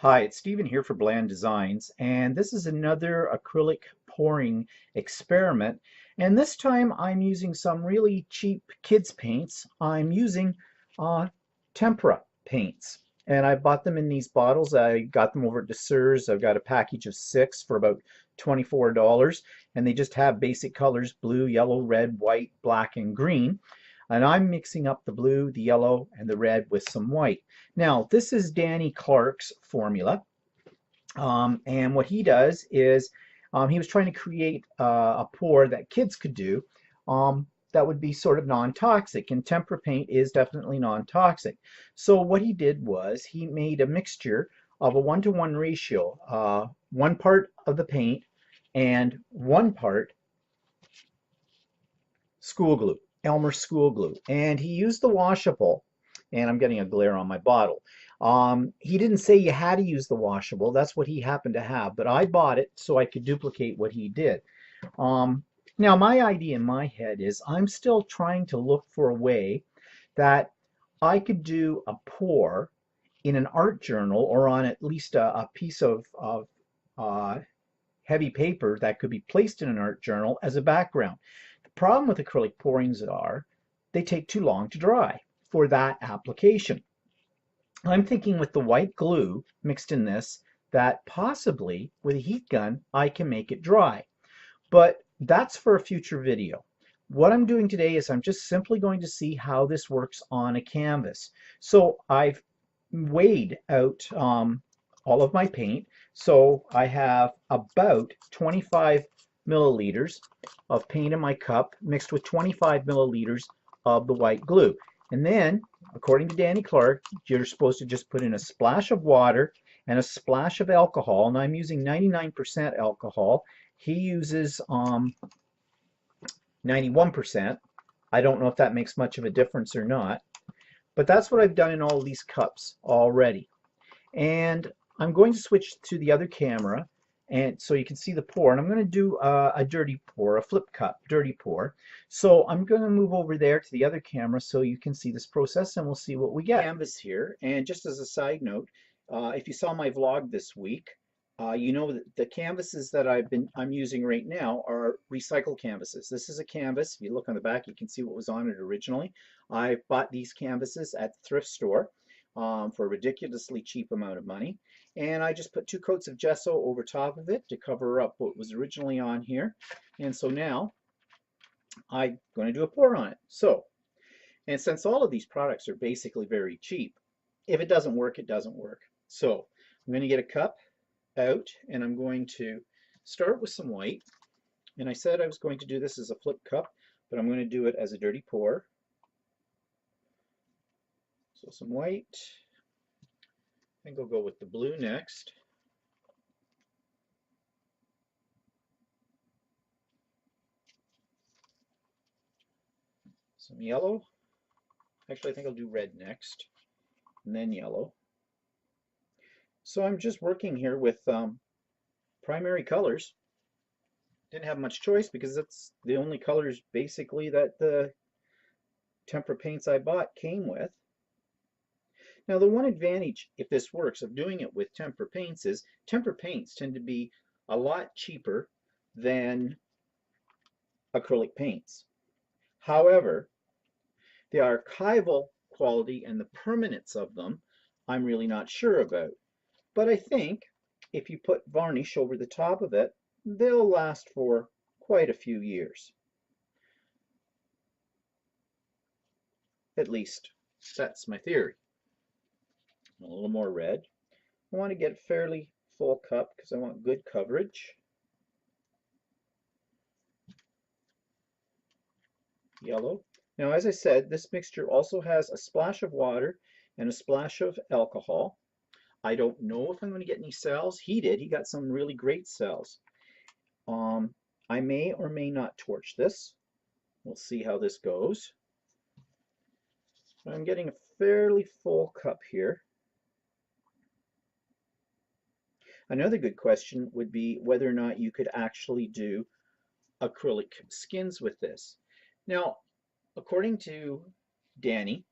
Hi, it's Stephen here for Bland Designs, and this is another acrylic pouring experiment. And this time I'm using some really cheap kids paints. I'm using uh, Tempera paints, and I bought them in these bottles. I got them over at Dessers. I've got a package of 6 for about $24, and they just have basic colors: blue, yellow, red, white, black, and green. And I'm mixing up the blue, the yellow, and the red with some white. Now, this is Danny Clark's formula. And what he does is he was trying to create a pour that kids could do that would be sort of non-toxic. And tempera paint is definitely non-toxic. So what he did was he made a mixture of a 1-to-1 ratio, 1 part of the paint and 1 part school glue, Elmer school glue. And he used the washable, and I'm getting a glare on my bottle. He didn't say you had to use the washable. That's what he happened to have, but I bought it so I could duplicate what he did. Um, Now, my idea in my head is I'm still trying to look for a way that I could do a pour in an art journal or on at least a piece of uh, heavy paper that could be placed in an art journal as a background. The problem with acrylic pourings are they take too long to dry for that application. I'm thinking with the white glue mixed in this that possibly with a heat gun I can make it dry. But that's for a future video. What I'm doing today is I'm just simply going to see how this works on a canvas. So I've weighed out all of my paint. So I have about 25 milliliters of paint in my cup mixed with 25 milliliters of the white glue. And then, according to Danny Clark, you're supposed to just put in a splash of water and a splash of alcohol. And I'm using 99% alcohol. He uses 91%. I don't know if that makes much of a difference or not. But that's what I've done in all of these cups already. And I'm going to switch to the other camera and so you can see the pour. And I'm going to do a dirty pour, a flip cup dirty pour. So I'm going to move over there to the other camera so you can see this process and we'll see what we get. Canvas here. And just as a side note, if you saw my vlog this week, you know that the canvases that I'm using right now are recycled canvases. This is a canvas. If you look on the back, you can see what was on it originally. I bought these canvases at the thrift store for a ridiculously cheap amount of money. And I just put 2 coats of gesso over top of it to cover up what was originally on here. And so now I'm going to do a pour on it. So, and since all of these products are basically very cheap, if it doesn't work, it doesn't work. So I'm going to get a cup out and I'm going to start with some white. And I said I was going to do this as a flip cup, but I'm going to do it as a dirty pour. So some white. I think I'll go with the blue next. Some yellow. Actually, I think I'll do red next, and then yellow. So I'm just working here with primary colors. Didn't have much choice because that's the only colors basically that the tempera paints I bought came with. Now the one advantage, if this works, of doing it with tempera paints is tempera paints tend to be a lot cheaper than acrylic paints. However, the archival quality and the permanence of them I'm really not sure about. But I think if you put varnish over the top of it, they'll last for quite a few years. At least that's my theory. A little more red. I want to get a fairly full cup because I want good coverage. Yellow. Now, as I said, this mixture also has a splash of water and a splash of alcohol. I don't know if I'm going to get any cells. He did. He got some really great cells. I may or may not torch this. We'll see how this goes. I'm getting a fairly full cup here. Another good question would be whether or not you could actually do acrylic skins with this. Now, according to Danny,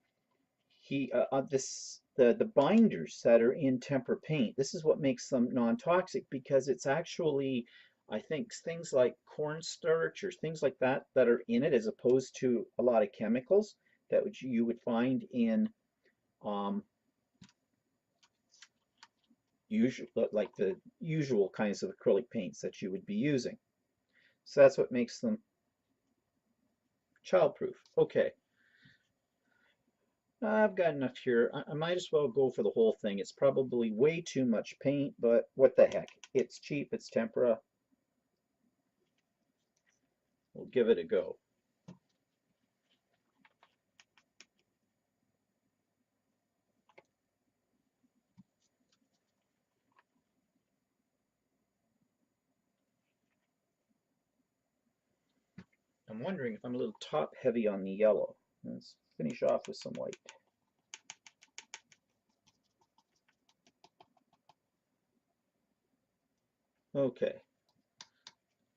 this the binders that are in Tempera paint, this is what makes them non-toxic, because it's actually, I think, things like cornstarch or things like that that are in it, as opposed to a lot of chemicals that you would find in um, like the usual kinds of acrylic paints that you would be using. So that's what makes them childproof. Okay, I've got enough here. I might as well go for the whole thing. It's probably way too much paint, but what the heck? It's cheap, it's Tempera. We'll give it a go. I'm wondering if I'm a little top heavy on the yellow. Let's finish off with some white. Okay.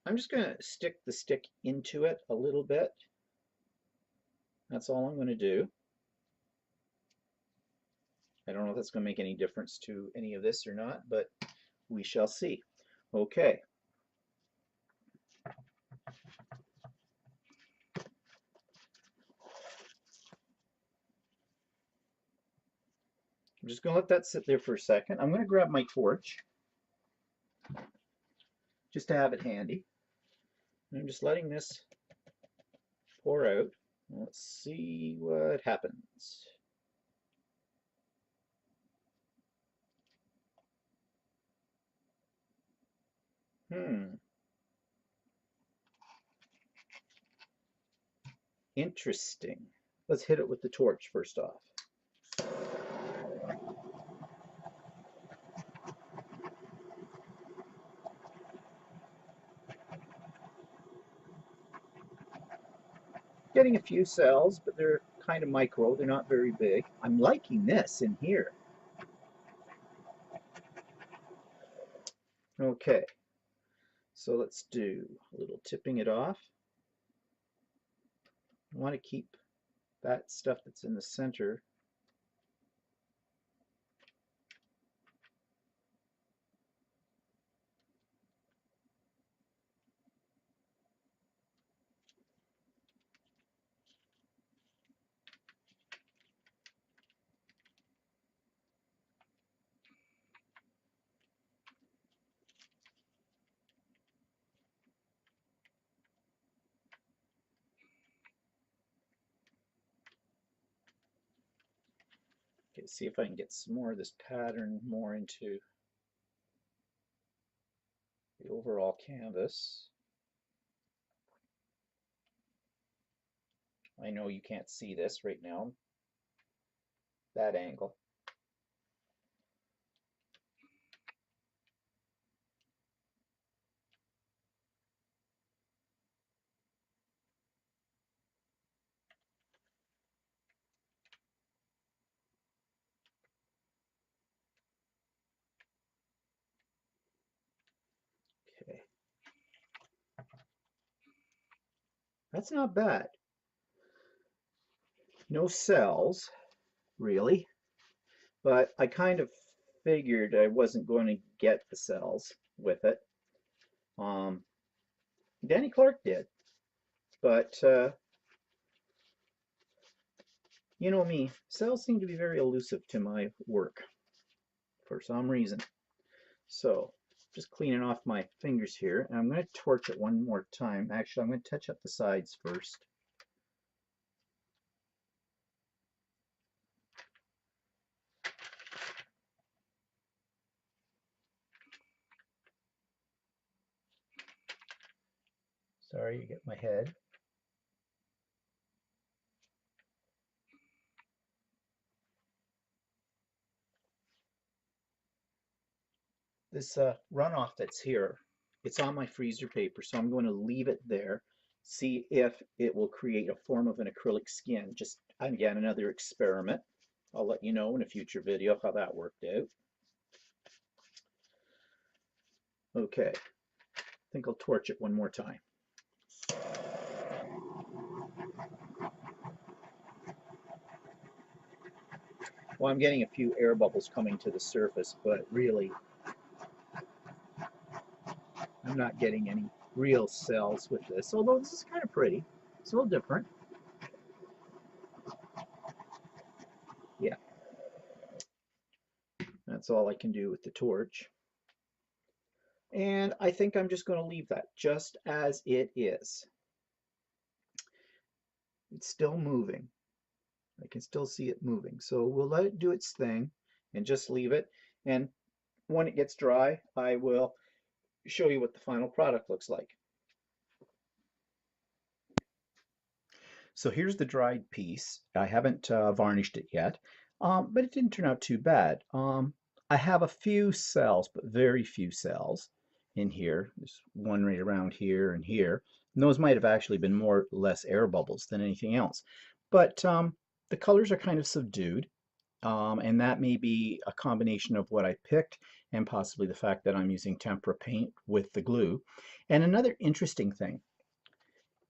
I'm just going to stick the stick into it a little bit. That's all I'm going to do. I don't know if that's going to make any difference to any of this or not, but we shall see. Okay. I'm just going to let that sit there for a second. I'm going to grab my torch just to have it handy. And I'm just letting this pour out. Let's see what happens. Interesting. Let's hit it with the torch first off. Getting a few cells, but they're kind of micro. They're not very big. I'm liking this in here. Okay, so let's do a little tipping it off. I want to keep that stuff that's in the center. Okay, see if I can get some more of this pattern more into the overall canvas. I know you can't see this right now, that angle. Okay, that's not bad. No cells, really, but I kind of figured I wasn't going to get the cells with it. Danny Clark did, but you know me, cells seem to be very elusive to my work for some reason. So just cleaning off my fingers here, and I'm going to torch it one more time. Actually, I'm going to touch up the sides first. Sorry, you get my head. This runoff that's here, it's on my freezer paper, so I'm going to leave it there, see if it will create a form of an acrylic skin. Just, again, another experiment. I'll let you know in a future video how that worked out. Okay, I think I'll torch it one more time. Well, I'm getting a few air bubbles coming to the surface, but really, I'm not getting any real cells with this, although this is kind of pretty. It's a little different. Yeah, that's all I can do with the torch. And I think I'm just going to leave that just as it is. It's still moving. I can still see it moving. So we'll let it do its thing and just leave it. And when it gets dry, I will show you what the final product looks like. So here's the dried piece. I haven't varnished it yet, but it didn't turn out too bad. I have a few cells, but very few cells in here. There's one right around here and here. And those might have actually been more or less air bubbles than anything else. But the colors are kind of subdued, and that may be a combination of what I picked and possibly the fact that I'm using tempera paint with the glue. And another interesting thing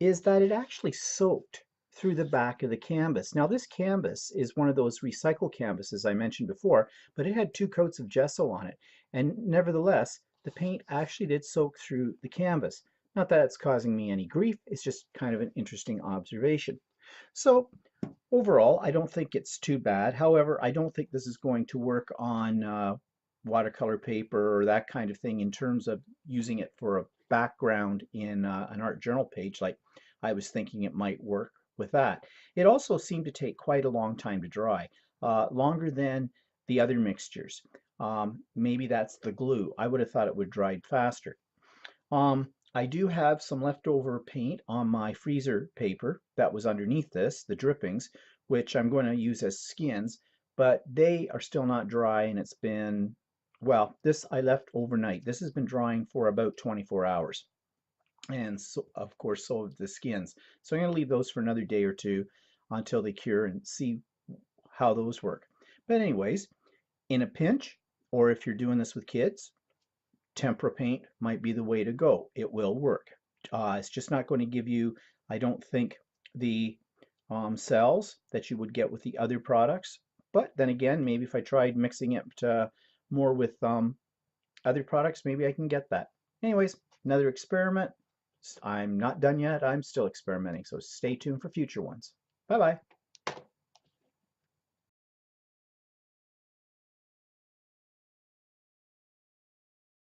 is that it actually soaked through the back of the canvas. Now this canvas is one of those recycled canvases I mentioned before, but it had 2 coats of gesso on it. And nevertheless, the paint actually did soak through the canvas. Not that it's causing me any grief, it's just kind of an interesting observation. So overall, I don't think it's too bad. However, I don't think this is going to work on watercolor paper or that kind of thing in terms of using it for a background in an art journal page like I was thinking it might work with that. It also seemed to take quite a long time to dry, longer than the other mixtures. Maybe that's the glue. I would have thought it would dry faster. I do have some leftover paint on my freezer paper that was underneath this, the drippings, which I'm going to use as skins, but they are still not dry and it's been, well, this I left overnight. This has been drying for about 24 hours. And so, of course, so have the skins. So I'm going to leave those for another day or two until they cure and see how those work. But anyways, in a pinch, or if you're doing this with kids, tempera paint might be the way to go. It will work. It's just not going to give you, I don't think, the cells that you would get with the other products. But then again, maybe if I tried mixing it more with other products, maybe I can get that. Anyways, another experiment. I'm not done yet. I'm still experimenting, so stay tuned for future ones. Bye-bye.